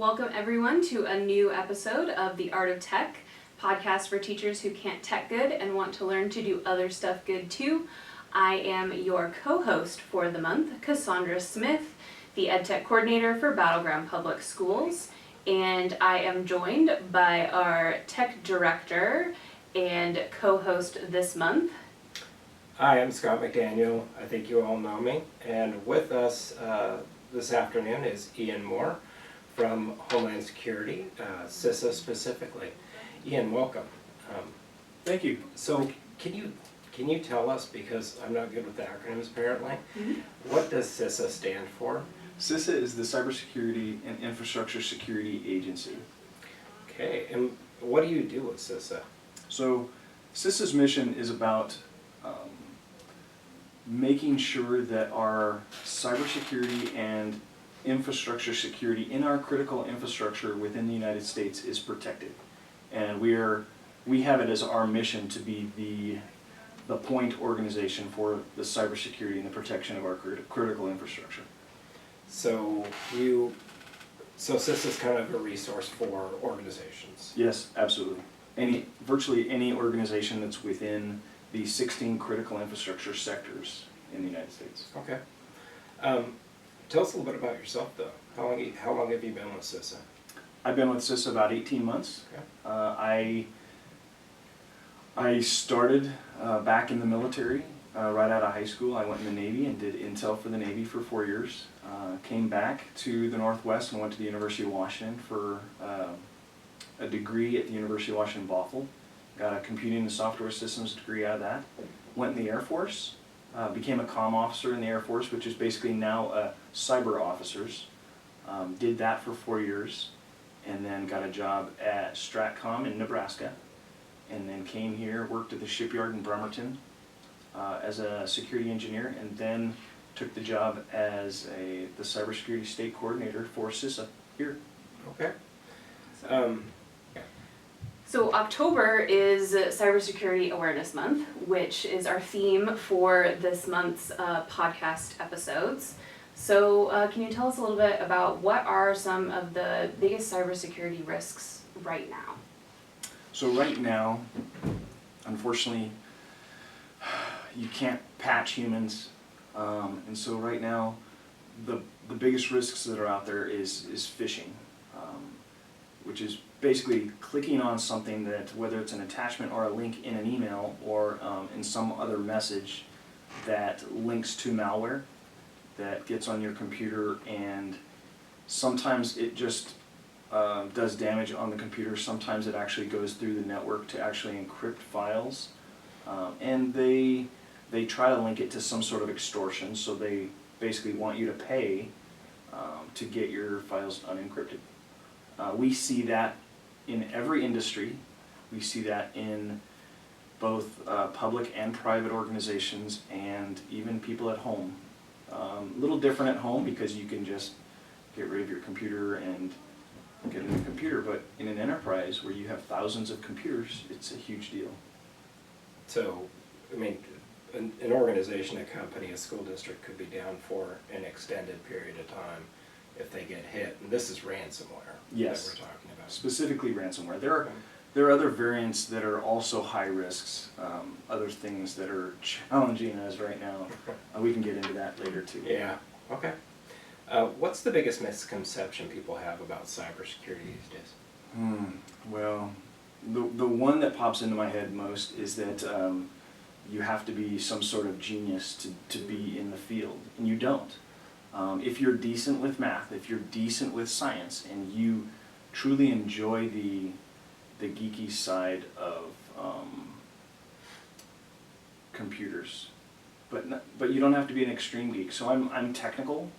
Welcome everyone to a new episode of The Art of Tech, podcast for teachers who can't tech good and want to learn to do other stuff good too. I am your co-host for the month, Cassandra Smith, the EdTech coordinator for Battleground Public Schools, and I am joined by our tech director and co-host this month. Hi, I'm Scott McDaniel. I think you all know me. And with us this afternoon is Ian Moore from Homeland Security, CISA specifically. Ian, welcome. Thank you. So can you tell us, because I'm not good with the acronyms apparently, what does CISA stand for? CISA is the Cybersecurity and Infrastructure Security Agency. Okay, and what do you do with CISA? So CISA's mission is about making sure that our cybersecurity and infrastructure security in our critical infrastructure within the United States is protected. And we have it as our mission to be the point organization for the cybersecurity and the protection of our critical infrastructure. So CISA is kind of a resource for organizations. Yes, absolutely. Virtually any organization that's within the 16 critical infrastructure sectors in the United States. Okay. Tell us a little bit about yourself, though. How long have you been with CISA? I've been with CISA about 18 months. Okay. I started back in the military right out of high school. I went in the Navy and did intel for the Navy for 4 years. Came back to the Northwest and went to the University of Washington for a degree at the University of Washington Bothell. Got a computing and software systems degree out of that. Went in the Air Force. Became a comm officer in the Air Force, which is basically now cyber officers. Did that for 4 years, and then got a job at Stratcom in Nebraska, and then came here, worked at the shipyard in Bremerton as a security engineer, and then took the job as the cybersecurity state coordinator for CISA here. Okay. So October is Cybersecurity Awareness Month, which is our theme for this month's podcast episodes. So can you tell us a little bit about what are some of the biggest cybersecurity risks right now? So right now, unfortunately, you can't patch humans, and so right now, the biggest risks that are out there is phishing, which is basically clicking on something that, whether it's an attachment or a link in an email or in some other message that links to malware that gets on your computer, and sometimes it just does damage on the computer. Sometimes it actually goes through the network to actually encrypt files, and they try to link it to some sort of extortion, so they basically want you to pay to get your files unencrypted. We see that in every industry. We see that in both public and private organizations, and even people at home. A little different at home because you can just get rid of your computer and get a new computer, but in an enterprise where you have thousands of computers, it's a huge deal. So, I mean, an organization, a company, a school district could be down for an extended period of time if they get hit. And this is ransomware Yes. that we're talking about. Specifically ransomware. There are other variants that are also high risks, other things that are challenging us right now. We can get into that later too. Yeah, okay. What's the biggest misconception people have about cybersecurity these days? Well, the one that pops into my head most is that you have to be some sort of genius to be in the field, and you don't. If you're decent with math, if you're decent with science, and you truly enjoy the geeky side of computers, but you don't have to be an extreme geek. So I'm technical.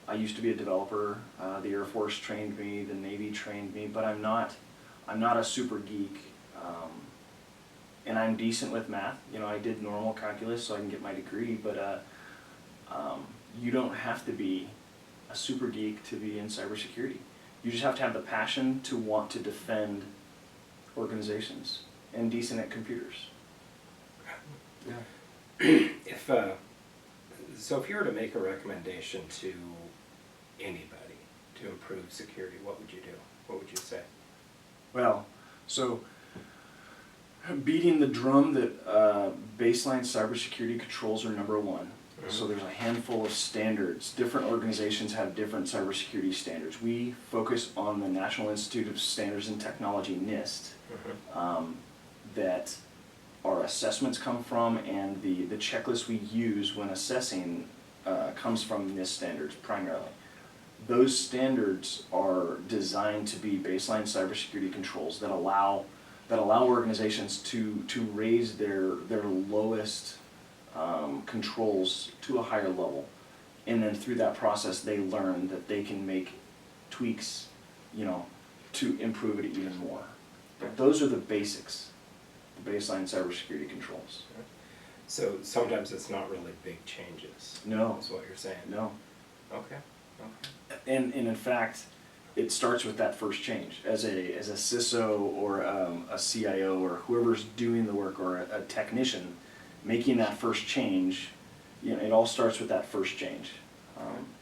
I used to be a developer. The Air Force trained me, the Navy trained me, but I'm not a super geek. And I'm decent with math. You know, I did normal calculus so I can get my degree, but you don't have to be a super geek to be in cybersecurity. You just have to have the passion to want to defend organizations and decent at computers. Yeah. If you were to make a recommendation to anybody, to improve security, what would you do? What would you say? Well, so beating the drum that baseline cybersecurity controls are number one. So there's a handful of standards. Different organizations have different cybersecurity standards. We focus on the National Institute of Standards and Technology, NIST, that our assessments come from, and the checklist we use when assessing comes from NIST standards primarily. Those standards are designed to be baseline cybersecurity controls that allow organizations to raise their lowest controls to a higher level, and then through that process they learn that they can make tweaks, to improve it even more. But those are the basics, the baseline cybersecurity controls. So sometimes it's not really big changes. No. Is what you're saying. No. Okay. And in fact, it starts with that first change. As a CISO or a CIO or whoever's doing the work, or a technician, making that first change, it all starts with that first change.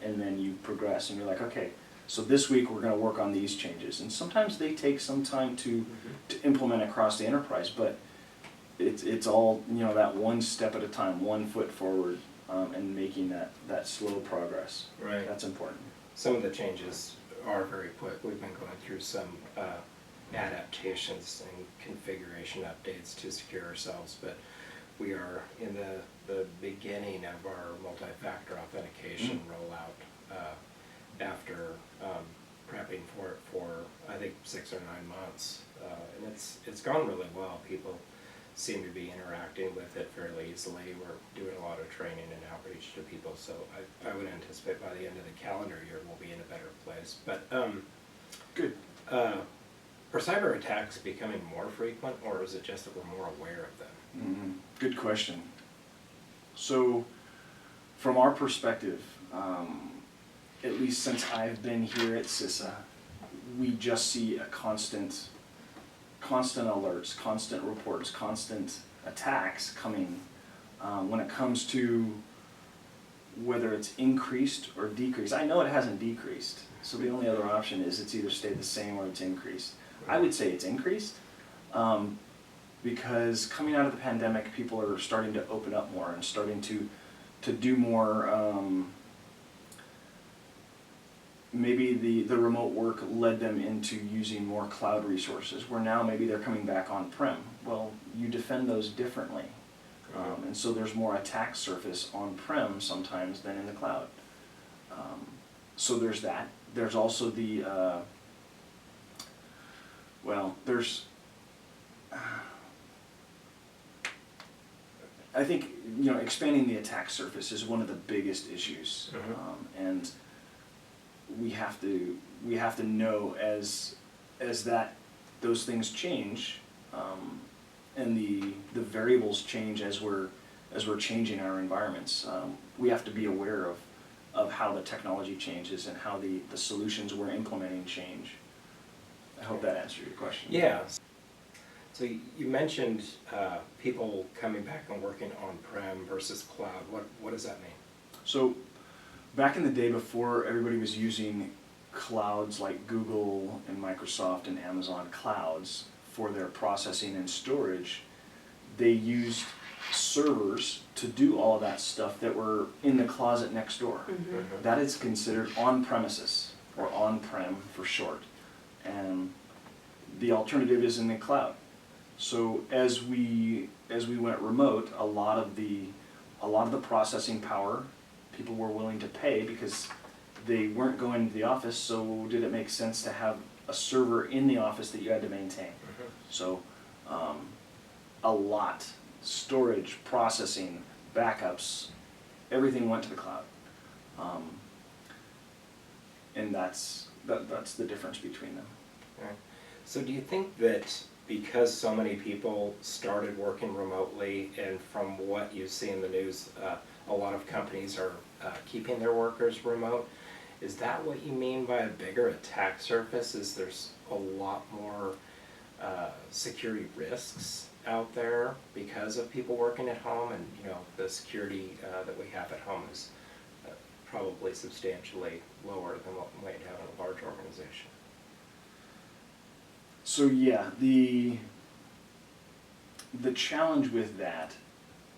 And then you progress and you're like, okay, so this week we're going to work on these changes. And sometimes they take some time to implement across the enterprise, but it's all, that one step at a time, 1 foot forward, and making that slow progress. Right. That's important. Some of the changes are very quick. We've been going through some adaptations and configuration updates to secure ourselves, but we are in the beginning of our multi-factor authentication rollout after prepping for it for, I think, 6 or 9 months. And it's gone really well. People seem to be interacting with it fairly easily. We're doing a lot of training and outreach to people, so I would anticipate by the end of the calendar year we'll be in a better place. But Good. Are cyber attacks becoming more frequent, or is it just that we're more aware of them? Good question. So, from our perspective, at least since I've been here at CISA, we just see a constant alerts, constant reports, constant attacks coming when it comes to whether it's increased or decreased. I know it hasn't decreased, so the only other option is it's either stayed the same or it's increased. I would say it's increased because coming out of the pandemic, people are starting to open up more and starting to do more. Maybe the remote work led them into using more cloud resources, where now maybe they're coming back on-prem. Well, you defend those differently. And so there's more attack surface on-prem sometimes than in the cloud. So there's that. There's also the, I think, expanding the attack surface is one of the biggest issues. And we have to know as those things change, and the variables change as we're changing our environments. We have to be aware of how the technology changes and how the solutions we're implementing change. I hope that answered your question. Yeah. So you mentioned people coming back and working on-prem versus cloud. What does that mean? So back in the day, before everybody was using clouds like Google and Microsoft and Amazon clouds for their processing and storage, they used servers to do all of that stuff that were in the closet next door. That is considered on-premises, or on-prem for short. And the alternative is in the cloud. So as we went remote, a lot of the processing power people were willing to pay because they weren't going to the office, so did it make sense to have a server in the office that you had to maintain? So a lot, storage, processing, backups, everything went to the cloud. And that's the difference between them. Right. So do you think that because so many people started working remotely, and from what you see in the news, a lot of companies are keeping their workers remote, is that what you mean by a bigger attack surface? Is there's a lot more security risks out there because of people working at home, and the security that we have at home is probably substantially lower than what we might have in a large organization. So yeah, the challenge with that,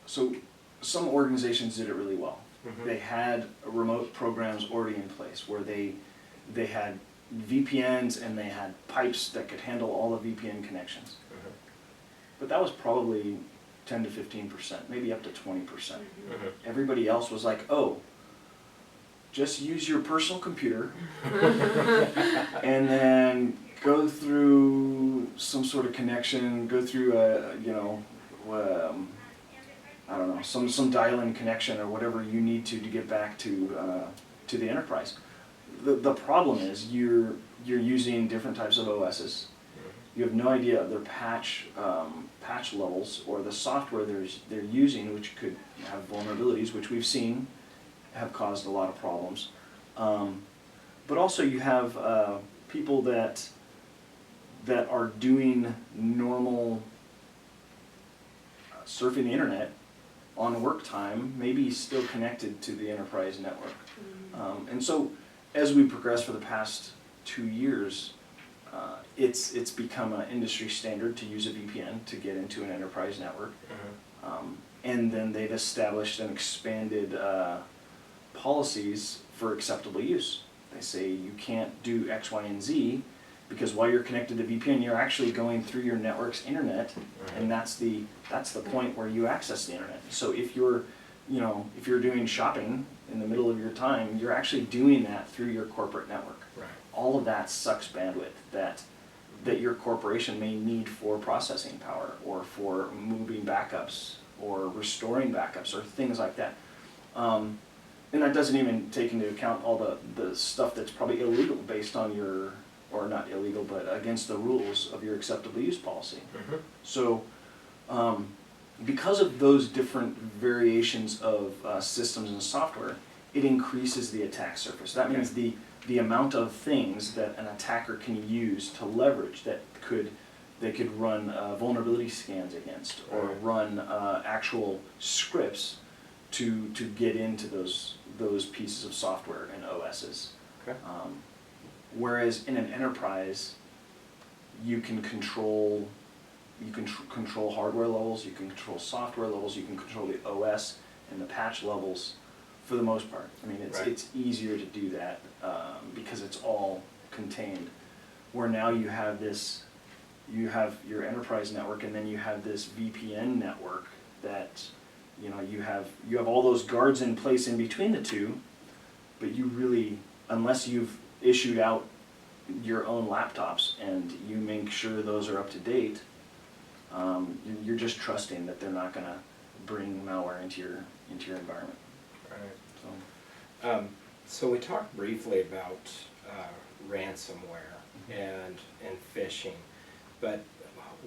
so some organizations did it really well. Mhm. They had remote programs already in place where they had VPNs and they had pipes that could handle all the VPN connections. Mhm. But that was probably 10 to 15%, maybe up to 20%. Mhm. Everybody else was like, oh, just use your personal computer and then go through some sort of connection, go through a, I don't know, some dial-in connection or whatever you need to get back to the enterprise. The problem is you're using different types of OSs. You have no idea of their patch levels or the software they're using, which could have vulnerabilities, which we've seen have caused a lot of problems. But also you have people that are doing normal surfing the internet on work time, maybe still connected to the enterprise network. And so as we progress for the past 2 years, it's become an industry standard to use a VPN to get into an enterprise network. And then they've established and expanded policies for acceptable use. They say you can't do X, Y, and Z because while you're connected to VPN, you're actually going through your network's internet, and that's the point where you access the internet. So if you're doing shopping in the middle of your time, you're actually doing that through your corporate network. Right. All of that sucks bandwidth that your corporation may need for processing power or for moving backups or restoring backups or things like that. And that doesn't even take into account all the stuff that's probably illegal based on your, or not illegal, but against the rules of your acceptable use policy. Mhm. So because of those different variations of systems and software, it increases the attack surface. That means the amount of things that an attacker can use to leverage that they could run vulnerability scans against, or run actual scripts to get into those pieces of software and OSs. Okay. Whereas in an enterprise, you can control hardware levels, you can control software levels, you can control the OS and the patch levels for the most part. I mean, it's easier to do that because it's all contained. Where now you have your enterprise network, and then you have this VPN network that you have all those guards in place in between the two, but you really, unless you've issued out your own laptops and you make sure those are up to date, you're just trusting that they're not going to bring malware into your environment. Right. So we talked briefly about ransomware and phishing, but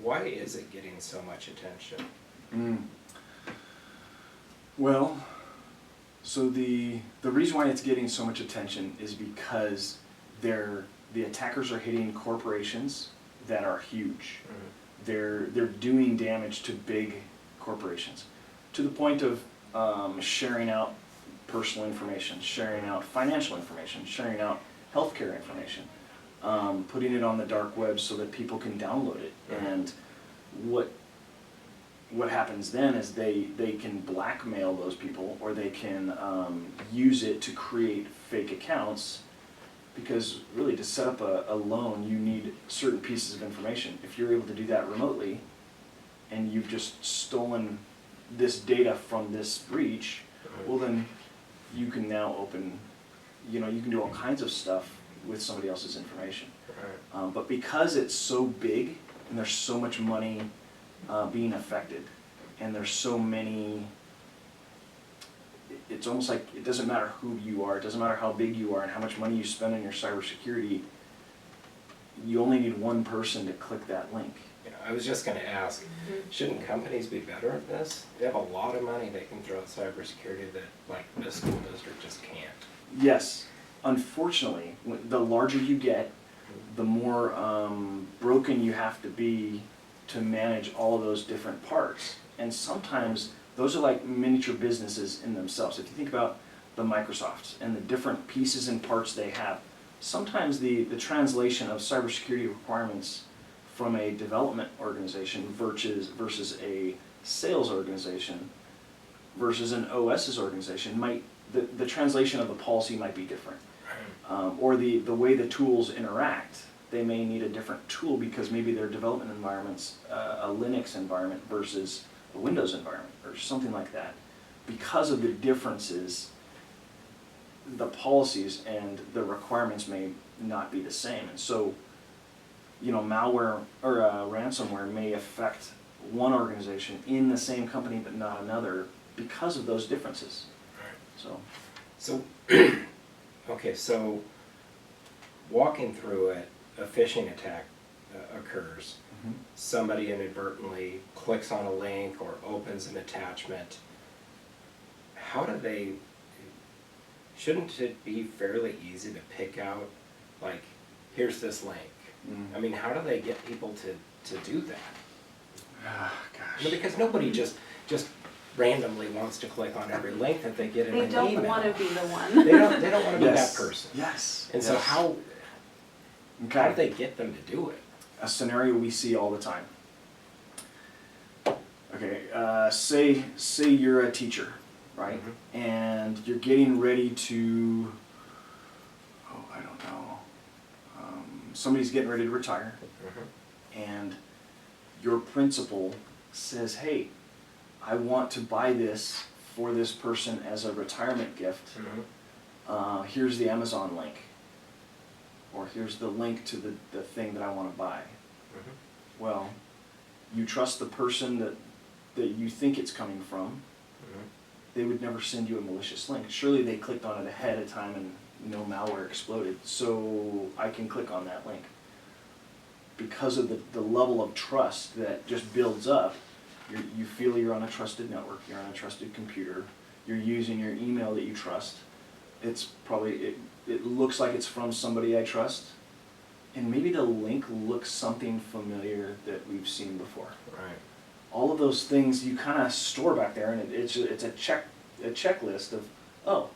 why is it getting so much attention? Well, so the reason why it's getting so much attention is because the attackers are hitting corporations that are huge. They're doing damage to big corporations to the point of sharing out personal information, sharing out financial information, sharing out healthcare information, putting it on the dark web so that people can download it. And what happens then is they can blackmail those people, or they can use it to create fake accounts, because really to set up a loan you need certain pieces of information. If you're able to do that remotely and you've just stolen this data from this breach, well then you can now open, you can do all kinds of stuff with somebody else's information. But because it's so big and there's so much money being affected, and there's so many, it's almost like it doesn't matter who you are, it doesn't matter how big you are and how much money you spend on your cybersecurity, you only need one person to click that link. Yeah, I was just going to ask, shouldn't companies be better at this? They have a lot of money they can throw at cybersecurity that, like, the school district just can't. Yes, unfortunately, the larger you get, the more broken you have to be to manage all of those different parts. And sometimes those are like miniature businesses in themselves. If you think about the Microsofts and the different pieces and parts they have. Sometimes the translation of cybersecurity requirements from a development organization versus a sales organization versus an OS's organization the translation of the policy might be different. Or the way the tools interact, they may need a different tool because maybe their development environment's a Linux environment versus a Windows environment or something like that. Because of the differences, the policies and the requirements may not be the same. And so, malware or ransomware may affect one organization in the same company but not another because of those differences. So, okay, so walking through it, a phishing attack occurs. Mm-hmm. Somebody inadvertently clicks on a link or opens an attachment. Shouldn't it be fairly easy to pick out, like, here's this link? I mean, how do they get people to do that? Gosh. Because nobody just randomly wants to click on every link that they get in an email. They don't want to be the one. They don't want to be Yes. that person. Yes. And so Yes. how do they get them to do it? A scenario we see all the time. Okay, say you're a teacher, right? Mhm. And you're getting ready to, I don't know, somebody's getting ready to retire, and your principal says, hey, I want to buy this for this person as a retirement gift. Here's the Amazon link. Or here's the link to the thing that I want to buy. Well, you trust the person that you think it's coming from. They would never send you a malicious link. Surely they clicked on it ahead of time and no malware exploded, so I can click on that link. Because of the level of trust that just builds up, you feel you're on a trusted network, you're on a trusted computer, you're using your email that you trust. It's probably, it looks like it's from somebody I trust, and maybe the link looks something familiar that we've seen before. Right. All of those things you kind of store back there, and it's a checklist of, oh,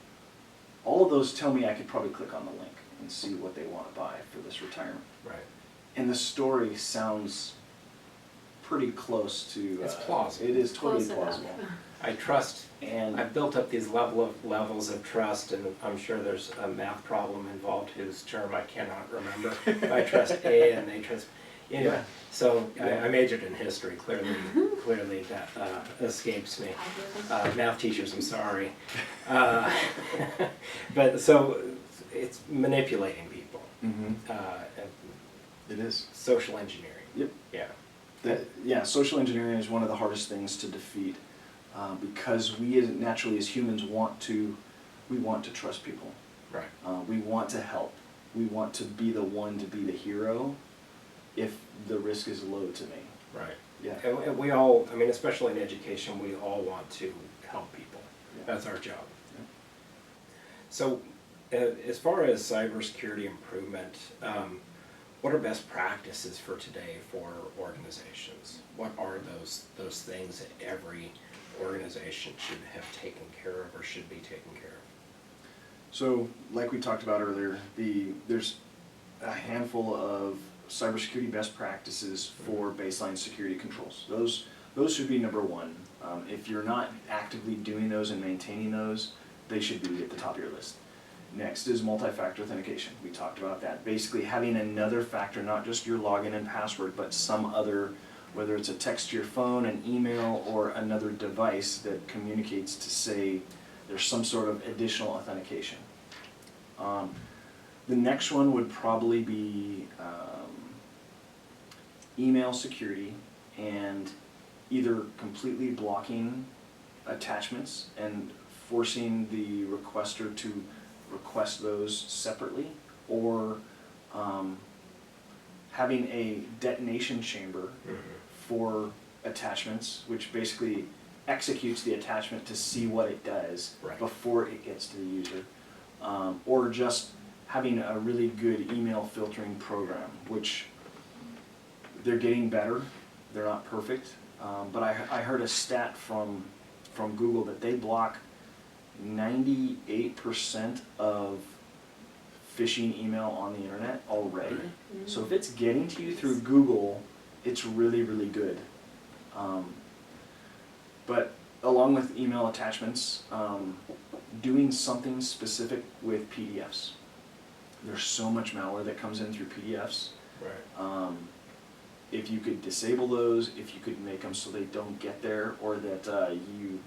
all of those tell me I could probably click on the link and see what they want to buy for this retirement. Right. And the story sounds pretty close to. It's plausible. It is totally Close enough. plausible. I trust, And I've built up these levels of trust, and I'm sure there's a math problem involved whose term I cannot remember. I trust A and they trust, Yeah. So Yeah. I majored in history, clearly that escapes me. Math teachers, I'm sorry. But so it's manipulating people. And it is. social engineering. Yep. Yeah. Social engineering is one of the hardest things to defeat because we naturally as humans want to trust people. Right. We want to help. We want to be the one to be the hero if the risk is low to me. Right. Yeah. And we all, I mean, especially in education, we all want to help people. Yeah. That's our job. Yeah. So, as far as cybersecurity improvement, what are best practices for today for organizations? What are those things that every organization should have taken care of or should be taken care of? So, like we talked about earlier, there's a handful of cybersecurity best practices for baseline security controls. Those should be number one. If you're not actively doing those and maintaining those, they should be at the top of your list. Next is multi-factor authentication. We talked about that. Basically having another factor, not just your login and password, but some other, whether it's a text to your phone, an email, or another device that communicates to say there's some sort of additional authentication. The next one would probably be email security, and either completely blocking attachments and forcing the requester to request those separately, or having a detonation chamber for attachments, which basically executes the attachment to see what it does before it gets to the user, or just having a really good email filtering program, which they're getting better. They're not perfect, but I heard a stat from Google that they block 98% of phishing email on the internet already. So if it's getting to you through Google, it's really, really good. But along with email attachments, doing something specific with PDFs. There's so much malware that comes in through PDFs. Right. If you could disable those, if you could make them so they don't get there, or that you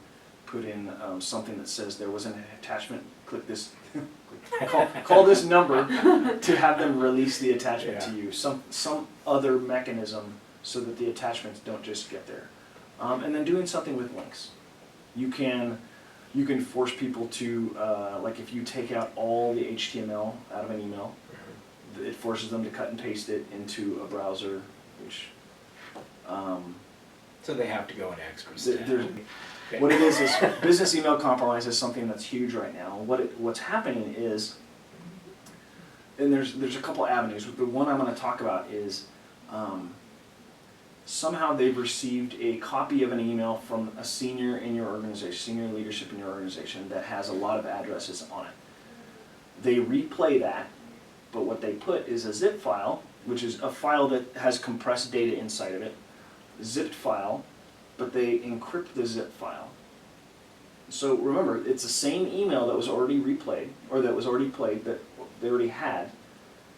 put in something that says there was an attachment, click this, call this number to have them release the attachment to you. Some other mechanism so that the attachments don't just get there. And then doing something with links. You can force people to, like if you take out all the HTML out of an email, it forces them to cut and paste it into a browser, which... So they have to go an extra step. What it is business email compromise is something that's huge right now. What's happening is, and there's a couple avenues. The one I'm going to talk about is somehow they've received a copy of an email from a senior in your organization, senior leadership in your organization that has a lot of addresses on it. They replay that, but what they put is a zip file, which is a file that has compressed data inside of it, zipped file, but they encrypt the zip file. So remember, it's the same email that was already replayed, or that was already played, that they already had,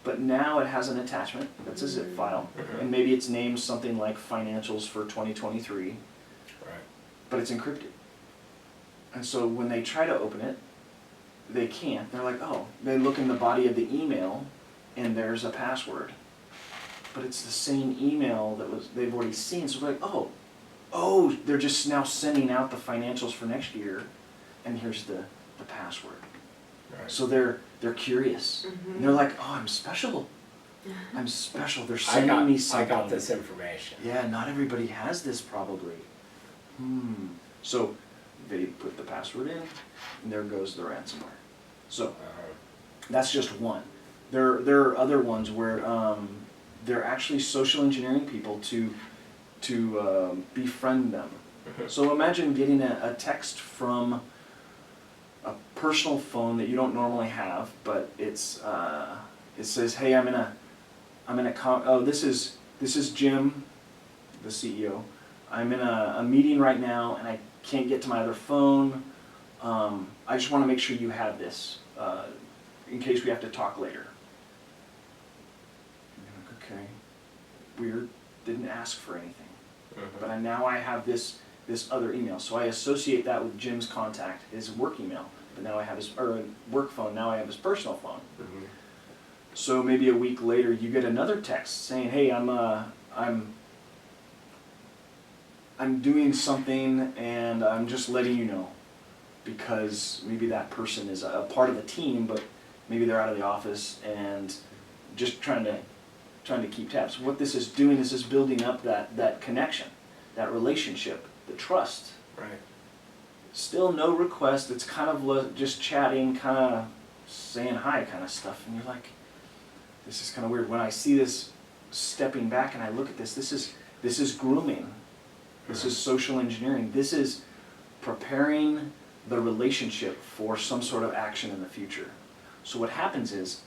but now it has an attachment that's a zip file, and maybe it's named something like financials for 2023, Right. but it's encrypted. And so when they try to open it, they can't. They're like, oh, they look in the body of the email, and there's a password. But it's the same email that they've already seen, so they're like, oh, they're just now sending out the financials for next year, and here's the password. Right. So they're curious, and they're like, oh, I'm special. I'm special. They're sending me something. I got this information. Yeah, not everybody has this probably. So they put the password in, and there goes the ransomware. So that's just one. There are other ones where they're actually social engineering people to befriend them. So imagine getting a text from a personal phone that you don't normally have, but it says, hey, this is Jim, the CEO. I'm in a meeting right now and I can't get to my other phone. I just want to make sure you have this in case we have to talk later. Okay, weird, didn't ask for anything. But now I have this other email, so I associate that with Jim's contact, his work email. But now I have his work phone. Now I have his personal phone. So maybe a week later, you get another text saying, "Hey, I'm doing something, and I'm just letting you know," because maybe that person is a part of the team, but maybe they're out of the office and just trying to keep tabs. What this is doing is building up that connection, that relationship, the trust. Right. Still no request. It's kind of just chatting, kind of saying hi kind of stuff. And you're like, this is kind of weird. When I see this stepping back and I look at this is grooming. This is social engineering. This is preparing the relationship for some sort of action in the future. So what happens is,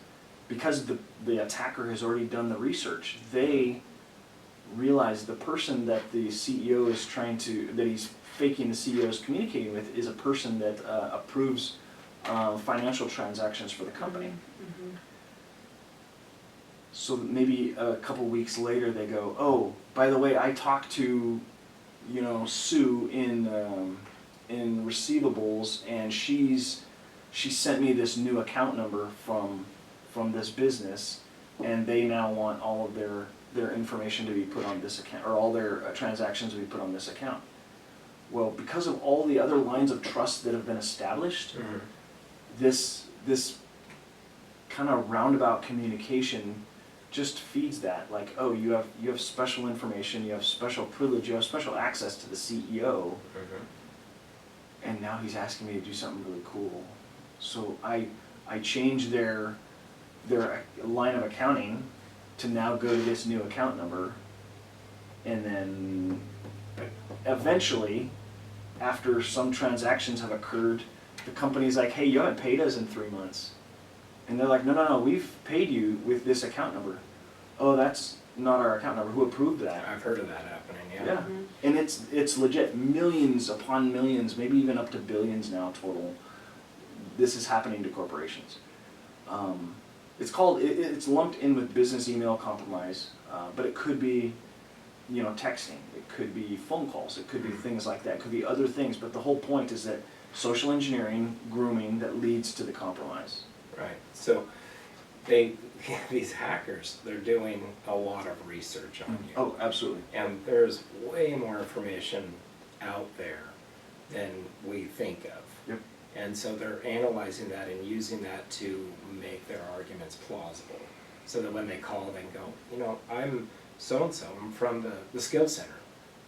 because the attacker has already done the research, they realize the person that the CEO is that he's faking the CEO is communicating with is a person that approves financial transactions for the company. So maybe a couple weeks later they go, oh, by the way, I talked to, Sue in receivables, and she sent me this new account number from this business, and they now want all of their information to be put on this account, or all their transactions to be put on this account. Well, because of all the other lines of trust that have been established, this kind of roundabout communication just feeds that. Like, oh, you have special information, you have special privilege, you have special access to the CEO, and now he's asking me to do something really cool. So I change their line of accounting to now go to this new account number, and then eventually, after some transactions have occurred, the company's like, hey, you haven't paid us in 3 months. And they're like, no, we've paid you with this account number. Oh, that's not our account number. Who approved that? I've heard of that happening, yeah. Yeah, and it's legit, millions upon millions, maybe even up to billions now total. This is happening to corporations. It's lumped in with business email compromise, but it could be, texting, it could be phone calls, it could be things like that, it could be other things, but the whole point is that social engineering, grooming that leads to the compromise. Right, so these hackers, they're doing a lot of research on you. Oh, absolutely. And there's way more information out there than we think of. Yep. And so they're analyzing that and using that to make their arguments plausible. So that when they call, they can go, I'm so-and-so, I'm from the Skills Center.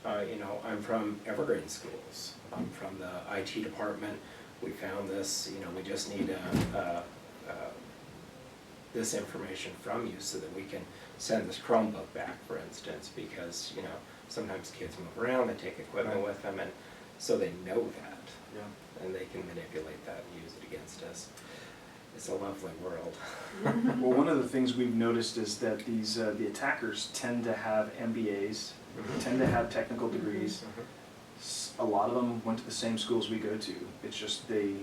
I'm from Evergreen Schools. I'm from the IT department. We found this, we just need this information from you so that we can send this Chromebook back, for instance, because, sometimes kids move around, they take equipment with them, and so they know that. Yeah. And they can manipulate that and use it against us. It's a lovely world. Well, one of the things we've noticed is that the attackers tend to have MBAs, tend to have technical degrees. A lot of them went to the same schools we go to. It's just they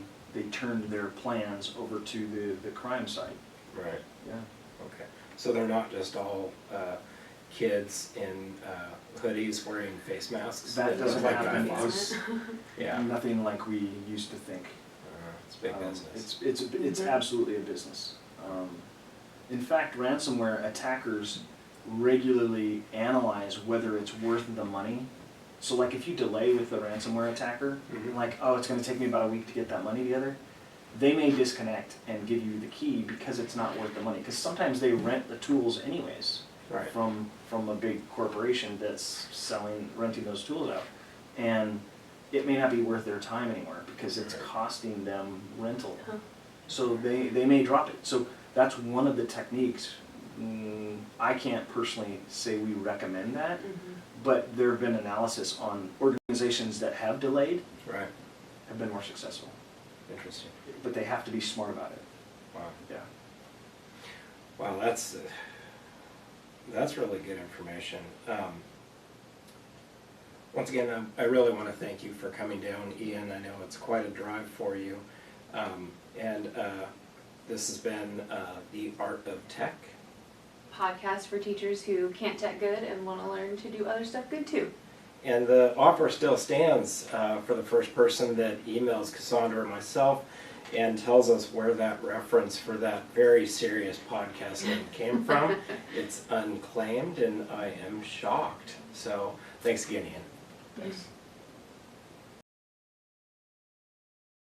turned their plans over to the crime site. Right. Yeah. Okay. So they're not just all kids in hoodies wearing face masks? That doesn't look happen. Guy Fawkes? Yeah. Nothing like we used to think. It's big business. It's absolutely a business. In fact, ransomware attackers regularly analyze whether it's worth the money. So like if you delay with the ransomware attacker, like, oh, it's going to take me about a week to get that money together, they may disconnect and give you the key because it's not worth the money. Because sometimes they rent the tools anyways, Right. from a big corporation that's renting those tools out. And it may not be worth their time anymore because it's costing them rental. So they may drop it. So that's one of the techniques. I can't personally say we recommend that, but there have been analysis on organizations that have delayed Right. have been more successful. Interesting. But they have to be smart about it. Wow. Yeah. Wow, that's really good information. Once again, I really want to thank you for coming down, Ian. I know it's quite a drive for you. And this has been The Art of Tech. Podcast for teachers who can't tech good and want to learn to do other stuff good too. And the offer still stands for the first person that emails Cassandra or myself and tells us where that reference for that very serious podcast name came from. It's unclaimed, and I am shocked. So thanks again, Ian. Thanks.